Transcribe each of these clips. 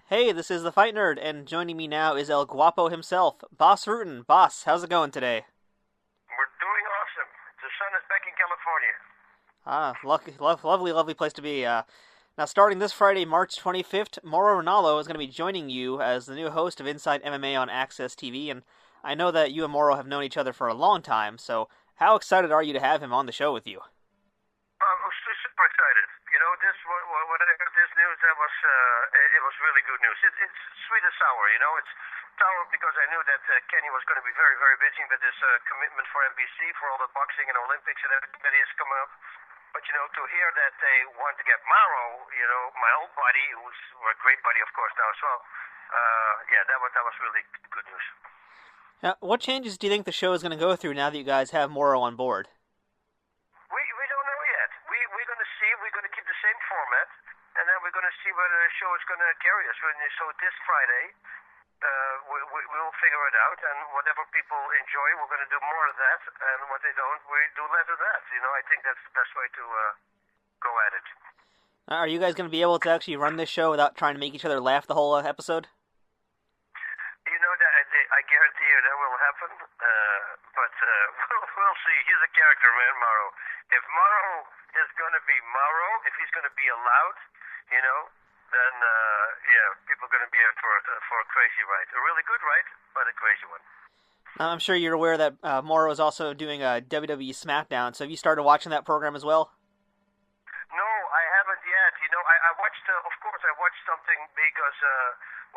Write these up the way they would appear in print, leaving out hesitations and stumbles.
Hey, this is the Fight Nerd, and joining me now is El Guapo himself, Bas Rutten. Bas, how's it going today? We're doing awesome. The sun is back in California. Lovely place to be. Now, starting this Friday, March 25th, Mauro Ranallo is going to be joining you as the new host of Inside MMA on AXS TV, and I know that you and Mauro have known each other for a long time, so how excited are you to have him on the show with you? I'm super excited. You know, when I heard this news, it was really good news. It's sweet and sour. You know, it's sour because I knew that Kenny was going to be very, very busy with his commitment for NBC, for all the boxing and Olympics and everything that is coming up. But, you know, to hear that they want to get Mauro, you know, my old buddy, who's a great buddy, of course, now as well, that was really good news. Now, what changes do you think the show is going to go through now that you guys have Mauro on board? We don't know yet. We're going to see. We're going to keep the same format, and then we're going to see where the show is going to carry us. So this Friday, we'll figure it out, and whatever people enjoy, we're going to do more of that, and what they don't, we do less of that. You know, I think that's the best way to go at it. Are you guys going to be able to actually run this show without trying to make each other laugh the whole episode? You know, that I guarantee you that will happen, but we'll see. He's a character, man, Mauro. If Mauro is going to be Mauro, if he's going to be allowed, you know, then people are going to be in for a crazy ride. A really good ride, but a crazy one. I'm sure you're aware that Mauro is also doing a WWE SmackDown, so have you started watching that program as well? No, I haven't yet. You know, I watched, of course, I watched something because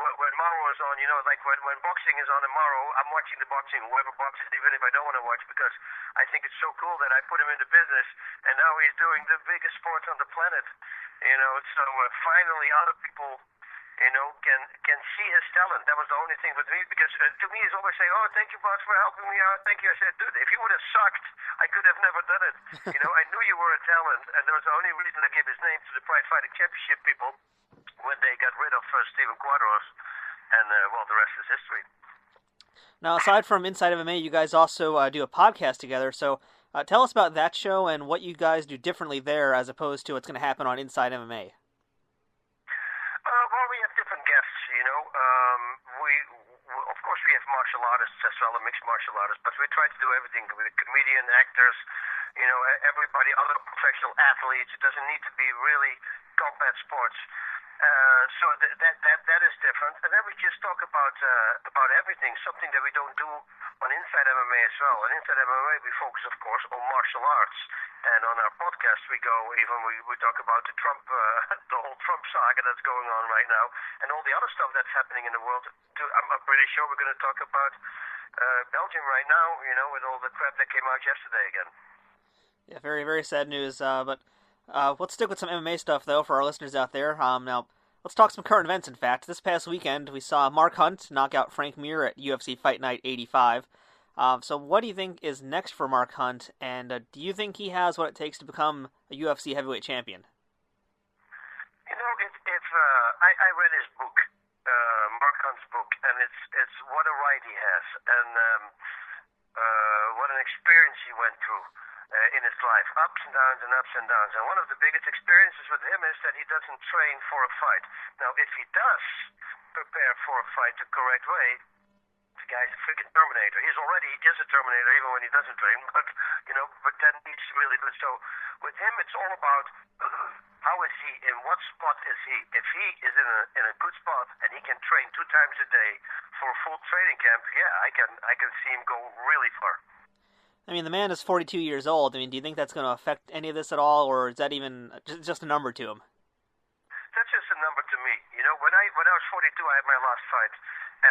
when Mauro is on, you know, like when boxing is on tomorrow, I'm watching the boxing, whoever boxes, even if I don't want to watch, because I think it's so cool that I put him into business, and now he's doing the biggest sport on the planet. You know, so finally other people, you know, can see his talent. That was the only thing with me, because to me he's always saying, oh, thank you, boss, for helping me out. Thank you. I said, dude, if you would have sucked, I could have never done it. You know, I knew you were a talent, and that was the only reason I gave his name to the Pride Fighting Championship people when they got rid of Steven Quadros, and, the rest is history. Now, aside from Inside MMA, you guys also do a podcast together, so tell us about that show and what you guys do differently there as opposed to what's going to happen on Inside MMA. We have different guests, you know. Of course, we have martial artists as well, and mixed martial artists, but we try to do everything with comedian, actors, you know, everybody, other professional athletes. It doesn't need to be really combat sports. So that is different. And then we just talk about everything, something that we don't do on Inside MMA as well. On Inside MMA, we focus, of course, on martial arts. And on our podcast, we talk about the Trump, the whole Trump saga that's going on right now, and all the other stuff that's happening in the world. I'm pretty sure we're going to talk about Belgium right now, you know, with all the crap that came out yesterday again. Yeah, very, very sad news. But let's stick with some MMA stuff, though, for our listeners out there. Now, let's talk some current events, in fact. This past weekend, we saw Mark Hunt knock out Frank Mir at UFC Fight Night 85. So what do you think is next for Mark Hunt, and do you think he has what it takes to become a UFC heavyweight champion? You know, I read his book, Mark Hunt's book, and it's what a ride he has, and what an experience he went through in his life, ups and downs and ups and downs. And one of the biggest experiences with him is that he doesn't train for a fight. Now, if he does prepare for a fight the correct way, the guy's a freaking Terminator. He is a Terminator even when he doesn't train, but then he's really good. So with him, it's all about how is he, in what spot is he? If he is in a good spot and he can train 2 times a day for a full training camp, yeah, I can see him go really far. I mean, the man is 42 years old. I mean, do you think that's going to affect any of this at all, or is that even just a number to him? That's just a number to me. You know, when I was 42, I had my last fight,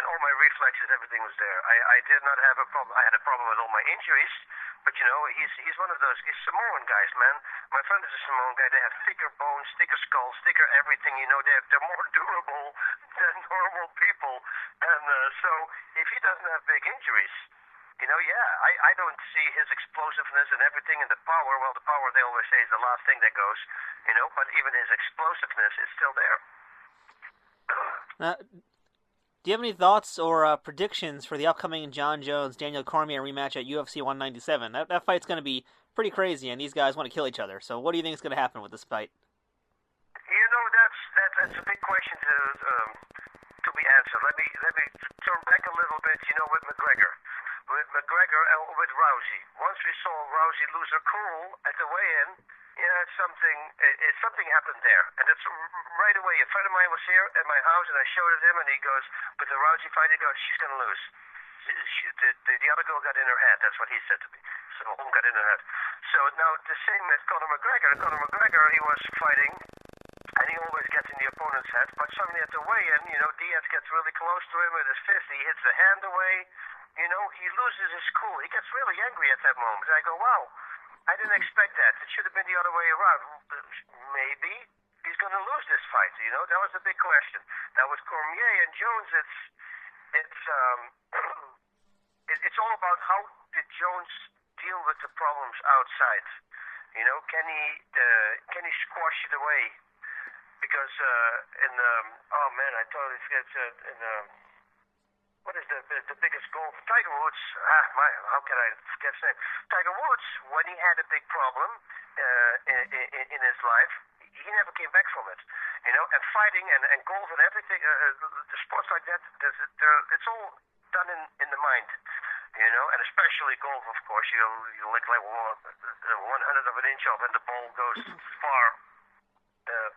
and all my reflexes, everything was there. I did not have a problem. I had a problem with all my injuries, but you know, he's one of those. He's Samoan guys, man. My friend is a Samoan guy. They have thicker bones, thicker skulls, thicker everything. You know, they're more durable than normal people, and so if he doesn't have big injuries, you know, yeah, I don't see his explosiveness and everything and the power. Well, the power, they always say, is the last thing that goes, you know, but even his explosiveness is still there. Do you have any thoughts or predictions for the upcoming Jon Jones-Daniel Cormier rematch at UFC 197? That fight's going to be pretty crazy, and these guys want to kill each other. So what do you think is going to happen with this fight? You know, that's a big question to So let me turn back a little bit. With McGregor, and with Rousey. Once we saw Rousey lose her cool at the weigh-in, something happened there, and it's right away. A friend of mine was here at my house, and I showed it him, and he goes, "With the Rousey fight, he goes, she's gonna lose." The other girl got in her head. That's what he said to me. So Holm got in her head. So now the same with Conor McGregor. Conor McGregor, he was fighting, and he always gets in the opponent's head. But suddenly at the weigh-in, Diaz gets really close to him with his fist. He hits the hand away. He loses his cool. He gets really angry at that moment. And I go, wow, I didn't expect that. It should have been the other way around. Maybe he's going to lose this fight. That was the big question. Now with Cormier and Jones, it's all about how did Jones deal with the problems outside. Can he squash it away? Because I totally forget what is the biggest goal? Tiger Woods. How can I forget his name? Tiger Woods, when he had a big problem in his life, he never came back from it. And fighting and golf and everything, the sports like that, it's all done in the mind. And especially golf, of course. You like 100th of an inch off, and the ball goes far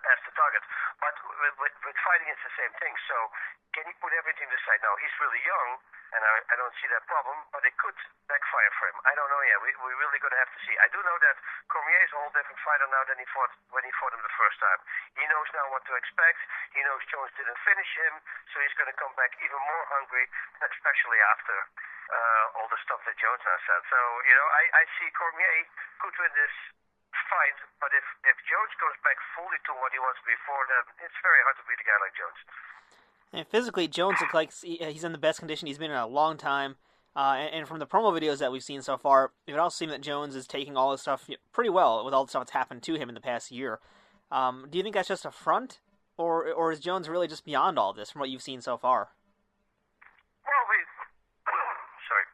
past the target. But with fighting, it's the same thing. So can he put everything aside? Now he's really young, and I don't see that problem. But it could backfire for him. I don't know yet. We're really going to have to see. I do know that Cormier is a whole different fighter now than when he fought him the first time. He knows now what to expect. He knows Jones didn't finish him, so he's going to come back even more hungry, especially after all the stuff that Jones has said. So I see Cormier could win this fight, but if Jones goes back fully to what he was before, then it's very hard to beat a guy like Jones. And physically, Jones looks like he's in the best condition he's been in a long time. And from the promo videos that we've seen so far, it would also seem that Jones is taking all this stuff pretty well with all the stuff that's happened to him in the past year. Do you think that's just a front, or is Jones really just beyond all this from what you've seen so far? Well, sorry,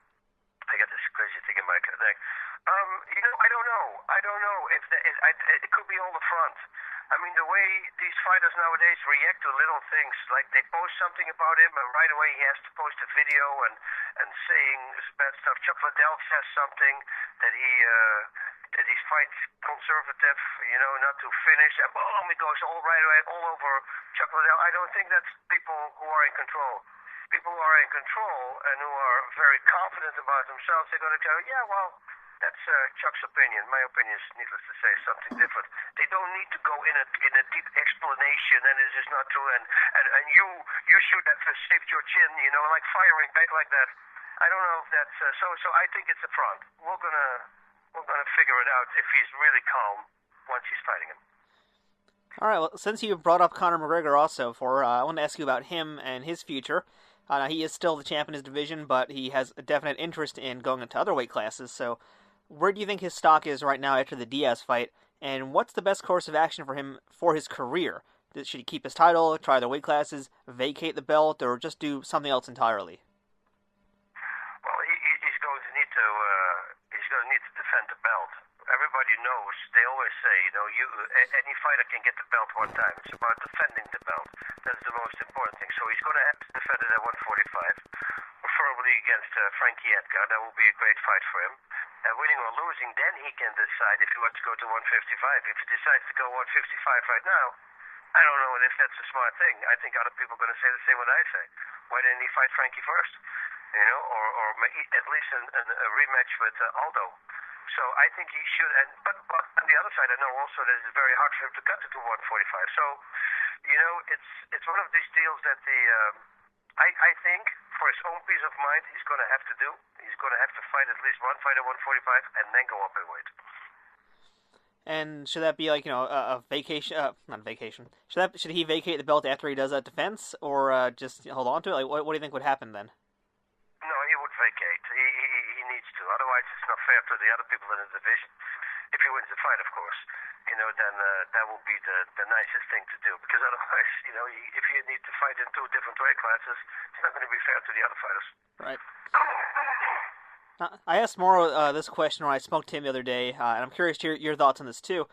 I got this crazy thing in my neck. I don't know if it could be all the front. I mean, the way these fighters nowadays react to little things, like they post something about him, and right away he has to post a video and saying bad stuff. Chuck Liddell says something that he's quite conservative, not to finish, and boom, it goes all right away all over Chuck Liddell. I don't think that's people who are in control. People who are in control and who are very confident about themselves, they're going to tell, yeah, well, that's Chuck's opinion. My opinion is, needless to say, something different. They don't need to go in a deep explanation, and this is not true, and you should have saved your chin, like firing back like that. I don't know if that's so I think it's a front. We're gonna figure it out if he's really calm once he's fighting him. All right. Well, since you brought up Conor McGregor also, I want to ask you about him and his future. He is still the champ in his division, but he has a definite interest in going into other weight classes. So, where do you think his stock is right now after the Diaz fight, and what's the best course of action for him for his career? Should he keep his title, try other weight classes, vacate the belt, or just do something else entirely? Well, he's going to need to defend the belt. Everybody knows, they always say, any fighter can get the belt one time. It's about defending the belt. That's the most important thing. So he's going to have to defend it at 145, preferably against Frankie Edgar. That will be a great fight for him. And winning or losing, then he can decide if he wants to go to 155. If he decides to go 155 right now, I don't know if that's a smart thing. I think other people are going to say the same what I say. Why didn't he fight Frankie first? Or at least a rematch with Aldo. So I think he should. But on the other side, I know also that it's very hard for him to cut it to 145. So, it's one of these deals that I think for his own peace of mind, he's going to have to do. He's going to have to fight at least one fight at 145 and then go up in weight. And should that be like a vacation? Not vacation. Should he vacate the belt after he does that defense, or just hold on to it? Like, what do you think would happen then? No, he would vacate. He needs to. Otherwise, it's not fair to the other people in the division. If he wins the fight, of course, then that will be the nicest thing to do. Because otherwise, if you need to fight in two different weight classes, it's not going to be fair to the other fighters. Right. I asked Mauro this question when I spoke to him the other day, and I'm curious to hear your thoughts on this too.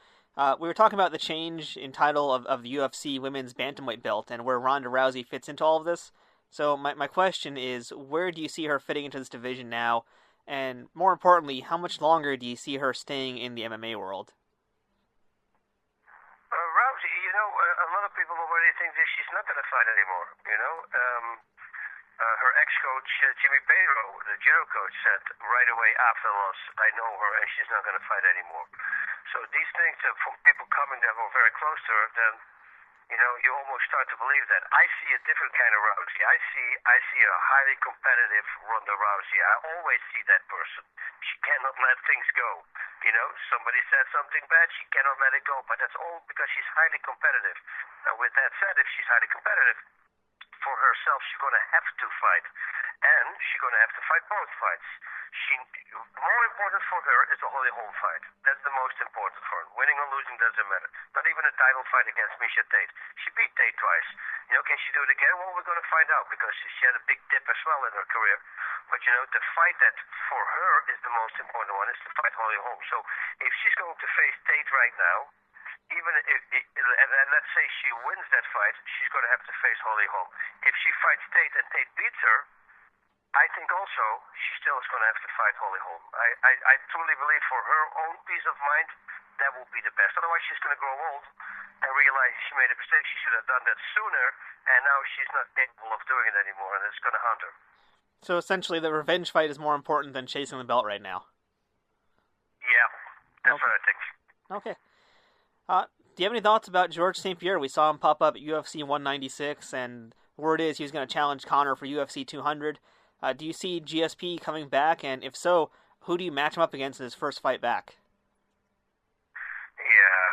We were talking about the change in title of the UFC women's bantamweight belt and where Ronda Rousey fits into all of this. So my question is, where do you see her fitting into this division now? And more importantly, how much longer do you see her staying in the MMA world? Rousey, a lot of people already think that she's not going to fight anymore. Her ex-coach, Jimmy Pedro, the judo coach, said right away after the loss, I know her and she's not going to fight anymore. So these things from people coming that were very close to her, then you almost start to believe that. I see a different kind of Rousey. I see a highly competitive Ronda Rousey. I always see that person. She cannot let things go. Somebody said something bad, she cannot let it go. But that's all because she's highly competitive. Now, with that said, if she's highly competitive, for herself, she's going to have to fight. And she's going to have to fight both fights. More important for her is the Holly Holm fight. That's the most important for her. Winning or losing doesn't matter. Not even a title fight against Miesha Tate. She beat Tate twice. Can she do it again? Well, we're going to find out because she had a big dip as well in her career. But the fight that for her is the most important one is to fight Holly Holm. So if she's going to face Tate right now, even if, and let's say she wins that fight, she's going to have to face Holly Holm. If she fights Tate and Tate beats her, I think also she still is going to have to fight Holly Holm. I truly believe for her own peace of mind, that will be the best. Otherwise, she's going to grow old and realize she made a mistake. She should have done that sooner, and now she's not capable of doing it anymore, and it's going to haunt her. So essentially, the revenge fight is more important than chasing the belt right now. Yeah, that's what I think. Okay. Do you have any thoughts about Georges St. Pierre? We saw him pop up at UFC 196, and word is he was going to challenge Conor for UFC 200. Do you see GSP coming back? And if so, who do you match him up against in his first fight back? Yeah.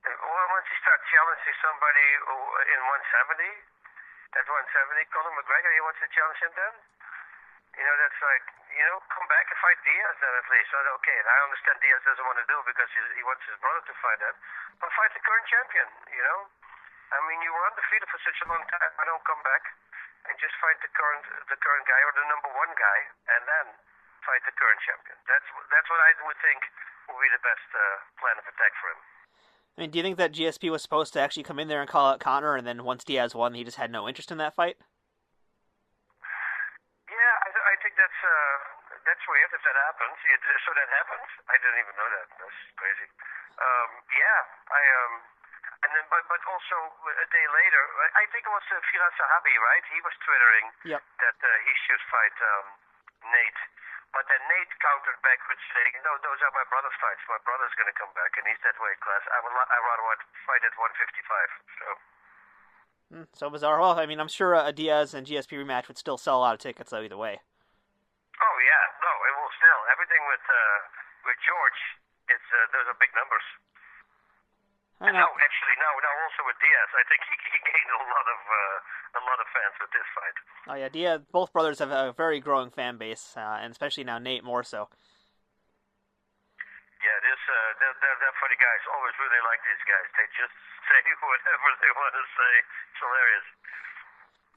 Well, once you start challenging somebody in 170, at 170, Conor McGregor, he wants to challenge him then? That's like, come back and fight Diaz then at least. So, okay, and I understand Diaz doesn't want to do it because he wants his brother to fight him. But fight the current champion, I mean, you were undefeated for such a long time. I don't come back and just fight the current guy or the number one guy and then fight the current champion. That's what I would think would be the best plan of attack for him. I mean, do you think that GSP was supposed to actually come in there and call out Conor, and then once Diaz won, he just had no interest in that fight? Yeah, I think that's weird if that happens. So that happens? I didn't even know that. That's crazy. And then, but also a day later, I think it was Firas Zahabi, right? He was twittering that he should fight Nate. But then Nate countered back with saying, no, those are my brother's fights. My brother's going to come back, and he's that weight class. I rather want to fight at 155. So bizarre. Well, I mean, I'm sure a Diaz and GSP rematch would still sell a lot of tickets, though, either way. Oh, yeah. No, it will still. Everything with George, those are big numbers. I know. Now also with Diaz, I think he gained a lot of fans with this fight. Oh yeah, Diaz. Both brothers have a very growing fan base, and especially now Nate more so. Yeah, they're funny guys. Always really like these guys. They just say whatever they want to say. It's hilarious.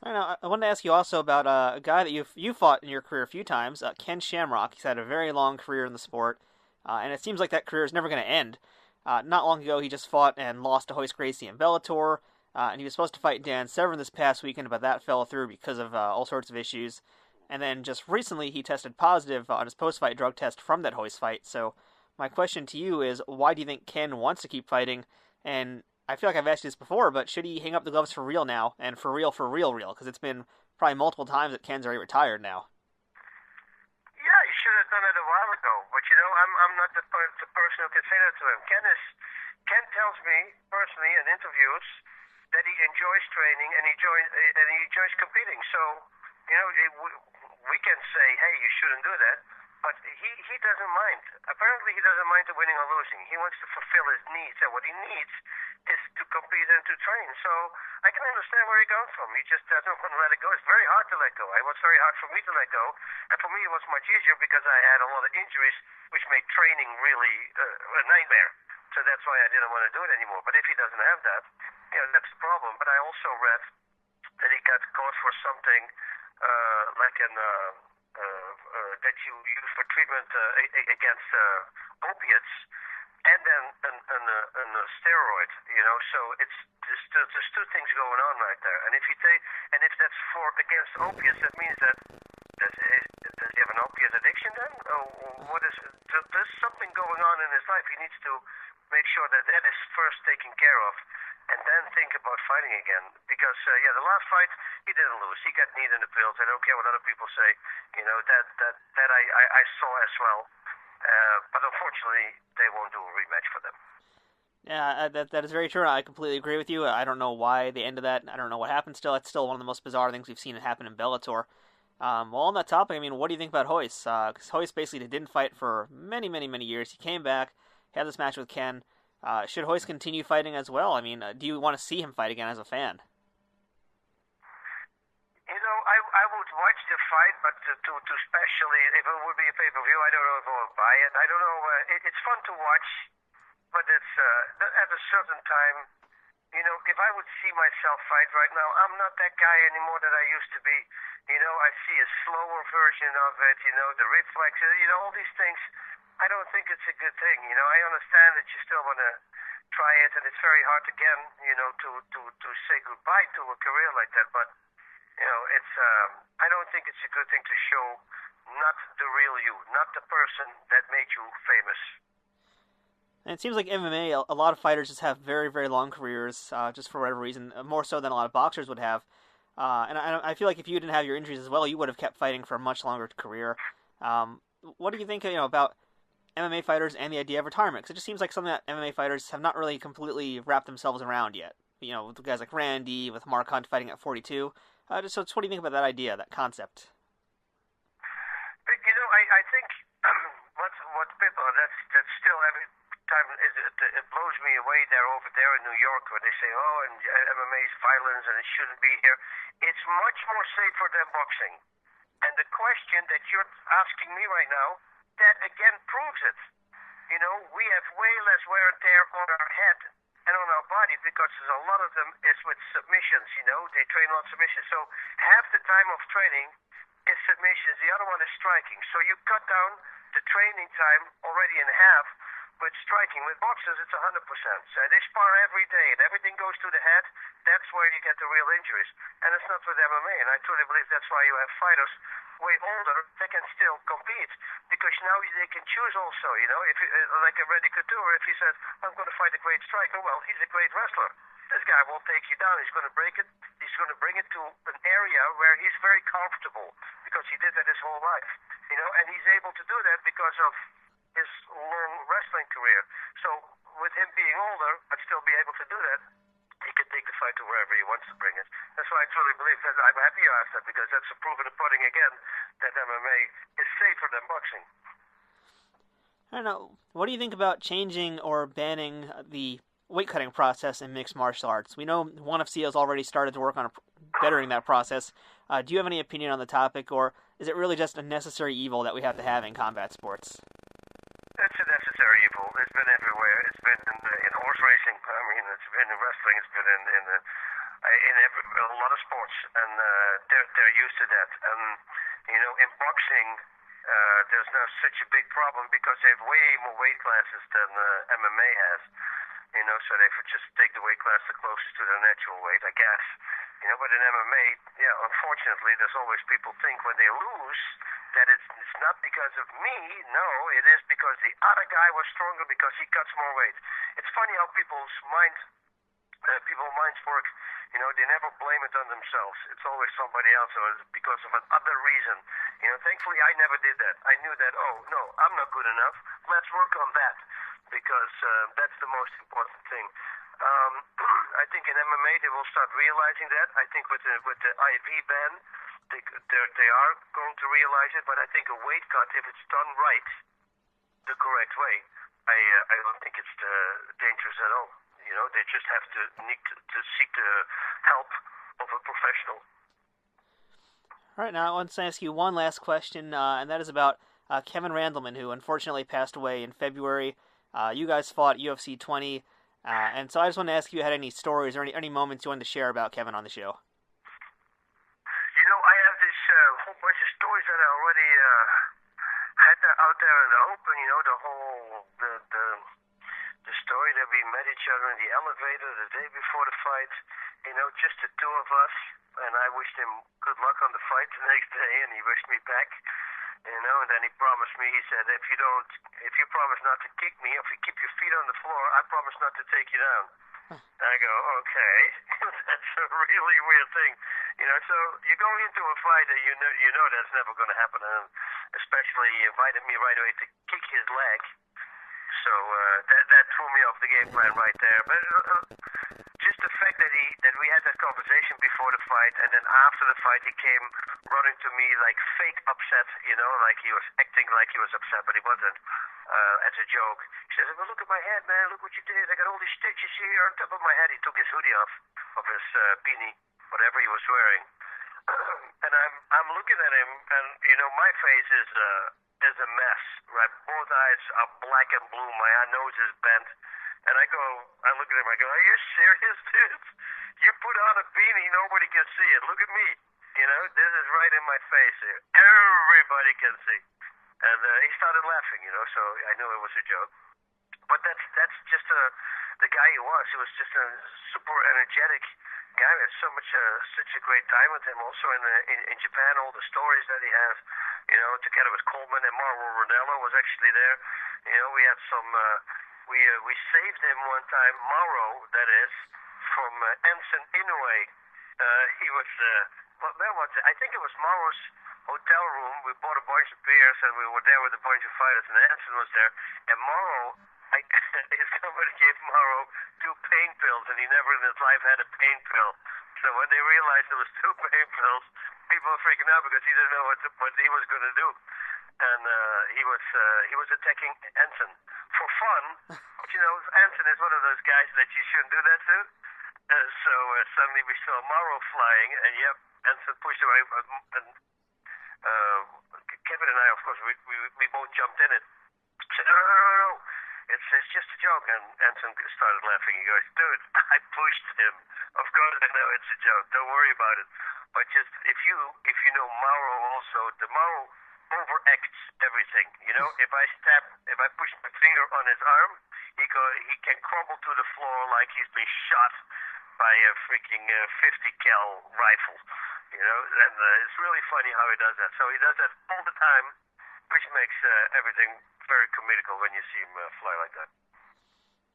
I know. I wanted to ask you also about a guy that you fought in your career a few times, Ken Shamrock. He's had a very long career in the sport, and it seems like that career is never going to end. Not long ago, he just fought and lost to Hoist Gracie in Bellator, and he was supposed to fight Dan Severn this past weekend, but that fell through because of all sorts of issues. And then just recently, he tested positive on his post-fight drug test from that Hoist fight. So my question to you is, why do you think Ken wants to keep fighting? And I feel like I've asked you this before, but should he hang up the gloves for real now, and for real? Because it's been probably multiple times that Ken's already retired now. Yeah, he should have done it a while ago. But I'm not the person who can say that to him. Ken tells me personally in interviews that he enjoys training and he enjoys competing. So we can say, hey, you shouldn't do that. But he doesn't mind. Apparently, he doesn't mind the winning or losing. He wants to fulfill his needs, and what he needs is to compete and to train. So I can understand where he comes from. He just doesn't want to let it go. It's very hard to let go. It was very hard for me to let go, and for me it was much easier because I had a lot of injuries, which made training really a nightmare. So that's why I didn't want to do it anymore. But if he doesn't have that, that's the problem. But I also read that he got caught for something like that you use for treatment against opiates, and then a steroid. So there's two things going on right there. And if that's for against opiates, that means that does he have an opiate addiction then? Or what is? There's something going on in his life. He needs to make sure that that is first taken care of, and then think about fighting again. Because the last fight he didn't lose. He got kneed in the pills. I don't care what other people say. That I saw as well. But unfortunately, they won't do a rematch for them. Yeah, that is very true. I completely agree with you. I don't know why they ended that. I don't know what happened still. It's still one of the most bizarre things we've seen it happen in Bellator. Well, on that topic, I mean, what do you think about Royce? Because Royce basically didn't fight for many, many, many years. He came back, had this match with Ken. Should Royce continue fighting as well? I mean, do you want to see him fight again as a fan? I would watch the fight, but to especially if it would be a pay-per-view, I don't know if I would buy it. I don't know. It's fun to watch, but it's at a certain time. If I would see myself fight right now, I'm not that guy anymore that I used to be. I see a slower version of it. The reflexes. All these things. I don't think it's a good thing. I understand that you still want to try it, and it's very hard again. To say goodbye to a career like that, but. It's. I don't think it's a good thing to show not the real you, not the person that made you famous. And it seems like MMA, a lot of fighters just have very, very long careers, just for whatever reason, more so than a lot of boxers would have. And I feel like if you didn't have your injuries as well, you would have kept fighting for a much longer career. What do you think, about MMA fighters and the idea of retirement? Because it just seems like something that MMA fighters have not really completely wrapped themselves around yet. With guys like Randy, with Mark Hunt fighting at 42. So what do you think about that idea, that concept? I think what people that's still every time it blows me away. They're over there in New York where they say, and MMA is violence and it shouldn't be here. It's much more safer than boxing. And the question that you're asking me right now, that again proves it. We have way less wear and tear on our head and on our body because a lot of them is with submissions. They train on submissions. So half the time of training is submissions. The other one is striking. So you cut down the training time already in half. With striking, with boxers, it's 100%. So they spar every day, and everything goes to the head. That's where you get the real injuries. And it's not with MMA. And I truly believe that's why you have fighters way older that can still compete. Because now they can choose also, if like a Randy Couture, if he says, I'm going to fight a great striker, well, he's a great wrestler. This guy will take you down. He's going to break it. He's going to bring it to an area where he's very comfortable because he did that his whole life. And he's able to do that because of his long wrestling career. So with him being older, but still be able to do that, he can take the fight to wherever he wants to bring it. That's why I truly believe that. I'm happy you asked that because that's a proof in the pudding again that MMA is safer than boxing. I don't know. What do you think about changing or banning the weight cutting process in mixed martial arts? We know ONE FC has already started to work on bettering that process. Do you have any opinion on the topic, or is it really just a necessary evil that we have to have in combat sports? It's a necessary evil. It's been everywhere. It's been in horse racing. I mean, it's been in wrestling. It's been in a lot of sports, and they're used to that. And in boxing, there's now such a big problem because they have way more weight classes than MMA has. So they could just take the weight class the closest to their natural weight, I guess. But in MMA, unfortunately, there's always people think when they lose that it's not because of me. No, it is because the other guy was stronger because he cuts more weight. It's funny how people's minds work. They never blame it on themselves. It's always somebody else or because of another reason. Thankfully, I never did that. I knew that, no, I'm not good enough. Let's work on that because that's the most important thing. I think in MMA they will start realizing that. I think with the IV ban, they are going to realize it. But I think a weight cut, if it's done right, the correct way, I don't think it's dangerous at all. They just have to need to seek the help of a professional. All right, now I want to ask you one last question, and that is about Kevin Randleman, who unfortunately passed away in February. You guys fought UFC 20. And so I just want to ask you, had any stories or any moments you wanted to share about Kevin on the show? I have this whole bunch of stories that I already had out there in the open. The story that we met each other in the elevator the day before the fight, just the two of us, and I wished him good luck on the fight the next day, and he wished me back, and then he promised me, he said, if you promise not to kick me, if you keep your feet on the floor, I promise not to take you down. I go, okay, that's a really weird thing, so you go into a fight and you know that's never going to happen, and especially he invited me right away to kick his leg, so that threw me off the game plan right there, but just the fact that we had that conversation before the fight, and then after the fight he came running to me like fake upset, like he was acting like he was upset, but he wasn't, as a joke. He says, well, look at my head, man, look what you did, I got all these stitches here on top of my head. He took his hoodie off, of his beanie, whatever he was wearing, and I'm looking at him, and my face is a mess, right? Both eyes are black and blue, my nose is bent, and I look at him, I go, are you serious, dude? You put on a beanie, nobody can see it. Look at me. This is right in my face here. Everybody can see. And he started laughing, so I knew it was a joke. But that's just the guy he was. He was just a super energetic guy. We had such a great time with him. Also in Japan, all the stories that he has, together with Coleman, and Mauro Ranallo was actually there. We had some, we saved him one time, Mauro, that is, from Enson Inoue. He was, where was it? I think it was Mauro's hotel room. We bought a bunch of beers and we were there with a bunch of fighters, and Enson was there. And Mauro, somebody gave Mauro 2 pain pills, and he never in his life had a pain pill. So when they realized there was 2 pain pills, people were freaking out because he didn't know what he was going to do. And he was attacking Enson for fun. But Enson is one of those guys that you shouldn't do that to. So suddenly we saw Mauro flying, and Enson pushed away. And Kevin and I, of course, we both jumped in it. Said, no. It's just a joke. And Enson started laughing. He goes, dude, I pushed him. Of course I know it's a joke. Don't worry about it. But just if you know Mauro also, the Mauro overacts everything. If I push my finger on his arm, he can crumble to the floor like he's been shot by a freaking 50 cal rifle. And it's really funny how he does that. So he does that all the time, which makes everything very comical when you see him fly like that.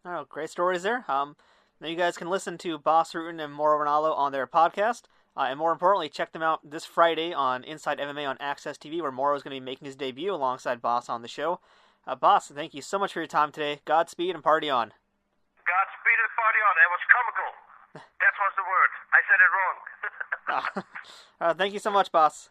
Oh, great stories there. Now you guys can listen to Bas Rutten and Mauro Ranallo on their podcast. And more importantly, check them out this Friday on Inside MMA on AXS TV, where Mauro is going to be making his debut alongside Bas on the show. Bas, thank you so much for your time today. Godspeed and party on. Godspeed and party on. That was comical. That was the word. I said it wrong. Thank you so much, Bas.